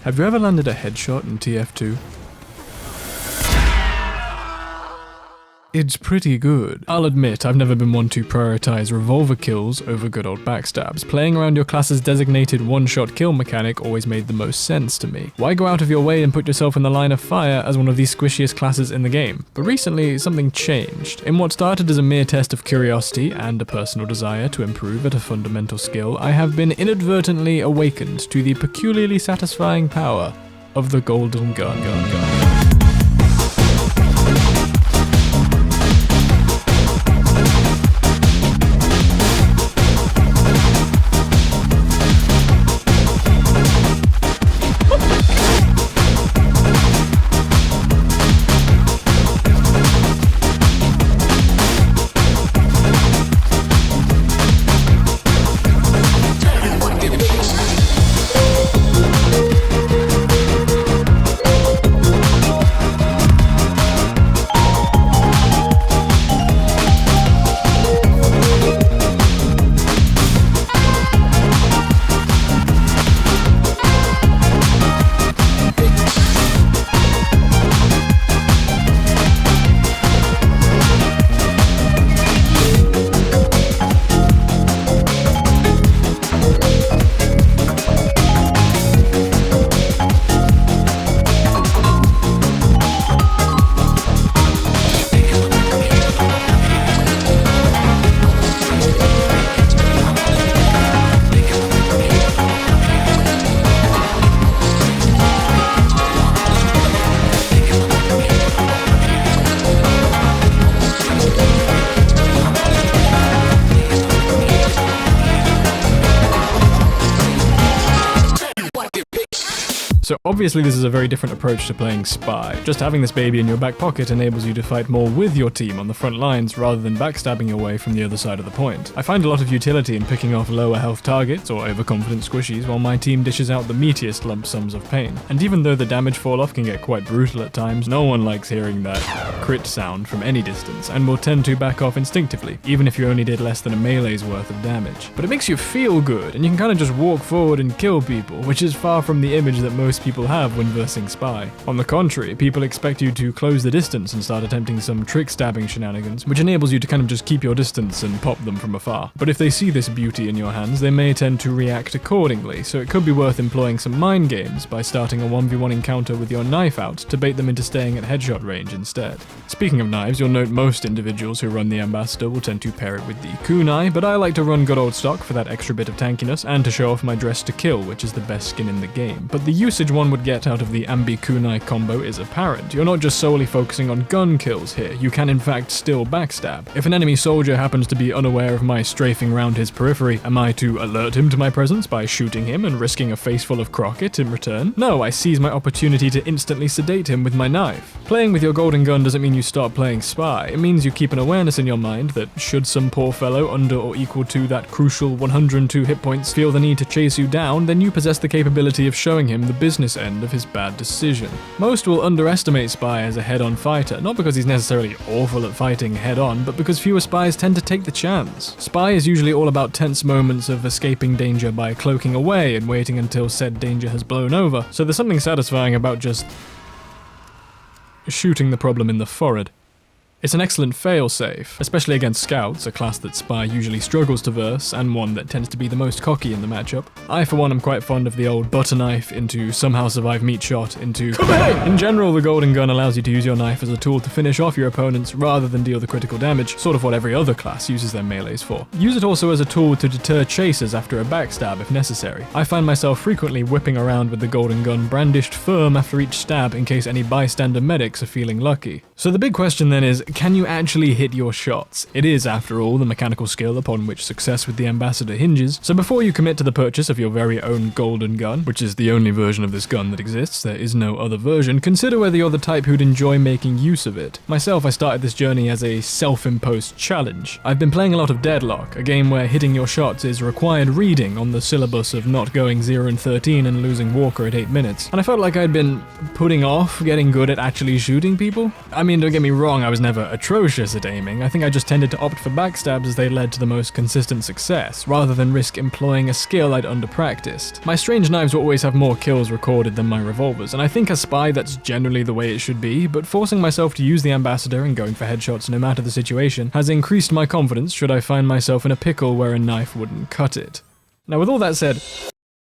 Have you ever landed a headshot in TF2? It's pretty good. I'll admit, I've never been one to prioritize revolver kills over good old backstabs. Playing around your class's designated one-shot kill mechanic always made the most sense to me. Why go out of your way and put yourself in the line of fire as one of these squishiest classes in the game? But recently, something changed. In what started as a mere test of curiosity and a personal desire to improve at a fundamental skill, I have been inadvertently awakened to the peculiarly satisfying power of the golden gun. So obviously this is a very different approach to playing Spy. Just having this baby in your back pocket enables you to fight more with your team on the front lines rather than backstabbing your way from the other side of the point. I find a lot of utility in picking off lower health targets or overconfident squishies while my team dishes out the meatiest lump sums of pain. And even though the damage fall-off can get quite brutal at times, no one likes hearing that crit sound from any distance and will tend to back off instinctively, even if you only did less than a melee's worth of damage. But it makes you feel good, and you can kind of just walk forward and kill people, which is far from the image that most people have when versing Spy. On the contrary, people expect you to close the distance and start attempting some trick stabbing shenanigans, which enables you to kind of just keep your distance and pop them from afar. But if they see this beauty in your hands, they may tend to react accordingly, so it could be worth employing some mind games by starting a 1v1 encounter with your knife out to bait them into staying at headshot range instead. Speaking of knives, you'll note most individuals who run the Ambassador will tend to pair it with the kunai, but I like to run good old stock for that extra bit of tankiness and to show off my dress to kill, which is the best skin in the game. But the usage one would get out of the ambi-kunai combo is apparent. You're not just solely focusing on gun kills here, you can in fact still backstab. If an enemy soldier happens to be unaware of my strafing round his periphery, am I to alert him to my presence by shooting him and risking a face full of Crockett in return? No, I seize my opportunity to instantly sedate him with my knife. Playing with your golden gun doesn't mean you start playing Spy, it means you keep an awareness in your mind that should some poor fellow under or equal to that crucial 102 hit points feel the need to chase you down, then you possess the capability of showing him the business end of his bad decision. Most will underestimate Spy as a head-on fighter, not because he's necessarily awful at fighting head-on, but because fewer spies tend to take the chance. Spy is usually all about tense moments of escaping danger by cloaking away and waiting until said danger has blown over, so there's something satisfying about just shooting the problem in the forehead. It's an excellent fail-safe, especially against scouts, a class that Spy usually struggles to verse, and one that tends to be the most cocky in the matchup. I, for one, am quite fond of the old butter knife into somehow survive meat shot into kabang! In general, the golden gun allows you to use your knife as a tool to finish off your opponents rather than deal the critical damage, sort of what every other class uses their melees for. Use it also as a tool to deter chasers after a backstab if necessary. I find myself frequently whipping around with the golden gun brandished firm after each stab in case any bystander medics are feeling lucky. So the big question then is, can you actually hit your shots? It is, after all, the mechanical skill upon which success with the Ambassador hinges, so before you commit to the purchase of your very own golden gun, which is the only version of this gun that exists, there is no other version, consider whether you're the type who'd enjoy making use of it. Myself, I started this journey as a self-imposed challenge. I've been playing a lot of Deadlock, a game where hitting your shots is required reading on the syllabus of not going 0-13 and losing Walker at 8 minutes, and I felt like I'd been putting off getting good at actually shooting people. I mean, don't get me wrong, I was never never atrocious at aiming, I think I just tended to opt for backstabs as they led to the most consistent success, rather than risk employing a skill I'd under-practiced. My strange knives will always have more kills recorded than my revolvers, and I think as Spy that's generally the way it should be, but forcing myself to use the Ambassador and going for headshots no matter the situation has increased my confidence should I find myself in a pickle where a knife wouldn't cut it. Now with all that said,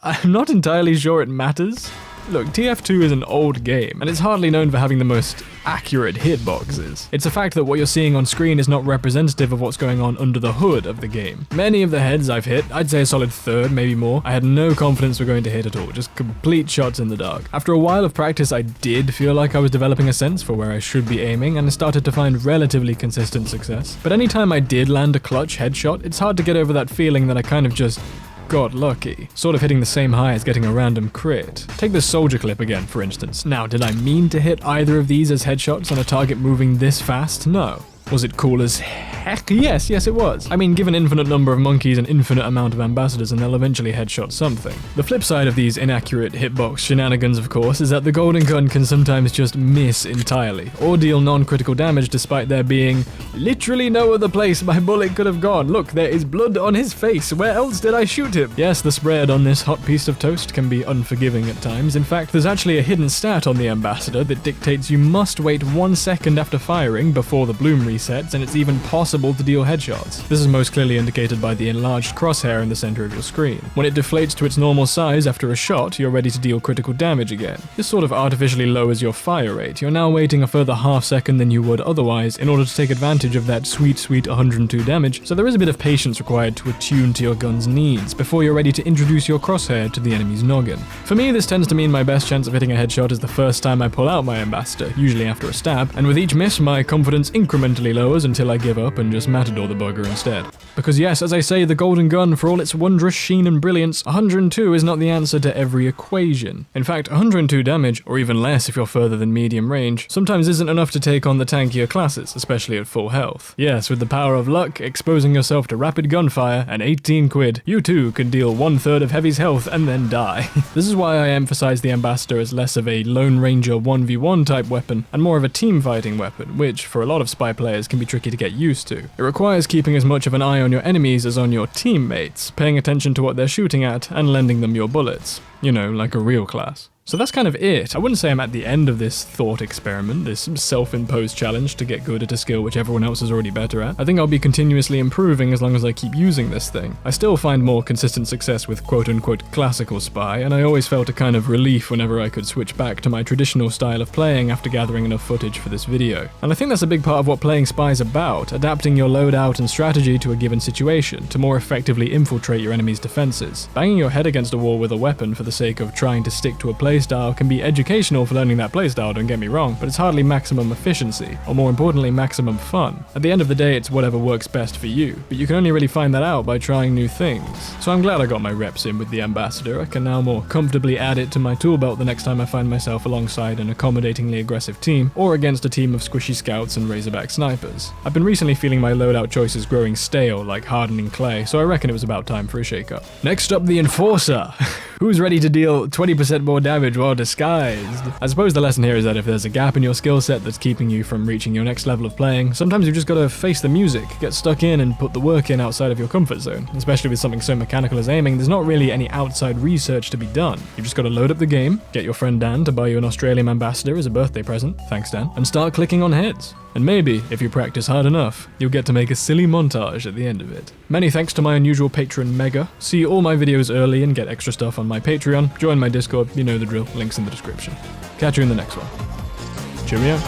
I'm not entirely sure it matters. Look, TF2 is an old game, and it's hardly known for having the most accurate hitboxes. It's a fact that what you're seeing on screen is not representative of what's going on under the hood of the game. Many of the heads I've hit, I'd say a solid third, maybe more, I had no confidence were going to hit at all, just complete shots in the dark. After a while of practice, I did feel like I was developing a sense for where I should be aiming, and started to find relatively consistent success. But anytime I did land a clutch headshot, it's hard to get over that feeling that I kind of just got lucky, sort of hitting the same high as getting a random crit. Take this soldier clip again, for instance. Now, did I mean to hit either of these as headshots on a target moving this fast? No. Was it cool as heck? Yes, it was. I mean, give an infinite number of monkeys an infinite amount of ambassadors and they'll eventually headshot something. The flip side of these inaccurate hitbox shenanigans, of course, is that the golden gun can sometimes just miss entirely, or deal non-critical damage despite there being literally no other place my bullet could have gone. Look, there is blood on his face. Where else did I shoot him? Yes, the spread on this hot piece of toast can be unforgiving at times. In fact, there's actually a hidden stat on the ambassador that dictates you must wait 1 second after firing before the bloom resets, and it's even possible to deal headshots. This is most clearly indicated by the enlarged crosshair in the center of your screen. When it deflates to its normal size after a shot, you're ready to deal critical damage again. This sort of artificially lowers your fire rate. You're now waiting a further half second than you would otherwise in order to take advantage of that sweet 102 damage, so there is a bit of patience required to attune to your gun's needs before you're ready to introduce your crosshair to the enemy's noggin. For me, this tends to mean my best chance of hitting a headshot is the first time I pull out my ambassador, usually after a stab, and with each miss my confidence incrementally lowers until I give up and just matador the bugger instead. Because yes, as I say, the golden gun, for all its wondrous sheen and brilliance, 102 is not the answer to every equation. In fact, 102 damage, or even less if you're further than medium range, sometimes isn't enough to take on the tankier classes, especially at full health. Yes, with the power of luck, exposing yourself to rapid gunfire, and 18 quid, you too can deal 1/3 of Heavy's health and then die. This is why I emphasize the Ambassador as less of a Lone Ranger 1v1 type weapon, and more of a team fighting weapon, which, for a lot of spy players, can be tricky to get used to. It requires keeping as much of an eye on your enemies as on your teammates, paying attention to what they're shooting at, and lending them your bullets. You know, like a real class. So that's kind of it. I wouldn't say I'm at the end of this thought experiment, this self-imposed challenge to get good at a skill which everyone else is already better at. I think I'll be continuously improving as long as I keep using this thing. I still find more consistent success with quote-unquote classical spy, and I always felt a kind of relief whenever I could switch back to my traditional style of playing after gathering enough footage for this video. And I think that's a big part of what playing spy is about, adapting your loadout and strategy to a given situation, to more effectively infiltrate your enemy's defenses. Banging your head against a wall with a weapon for the sake of trying to stick to a playstyle can be educational for learning that playstyle, don't get me wrong, but it's hardly maximum efficiency, or more importantly, maximum fun. At the end of the day, it's whatever works best for you, but you can only really find that out by trying new things. So I'm glad I got my reps in with the Ambassador. I can now more comfortably add it to my tool belt the next time I find myself alongside an accommodatingly aggressive team, or against a team of squishy scouts and razorback snipers. I've been recently feeling my loadout choices growing stale, like hardening clay, so I reckon it was about time for a shake-up. Next up, the Enforcer. Who's ready to deal 20% more damage while disguised? I suppose the lesson here is that if there's a gap in your skill set that's keeping you from reaching your next level of playing, sometimes you've just got to face the music, get stuck in and put the work in outside of your comfort zone. Especially with something so mechanical as aiming, there's not really any outside research to be done. You've just got to load up the game, get your friend Dan to buy you an Australian Ambassador as a birthday present, thanks Dan, and start clicking on heads. And maybe, if you practice hard enough, you'll get to make a silly montage at the end of it. Many thanks to my unusual patron Mega. See all my videos early and get extra stuff on my Patreon. Join my Discord, you know the drill, links in the description. Catch you in the next one. Cheerio.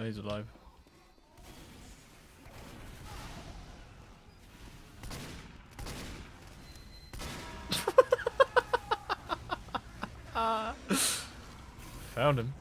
He's alive. Found him.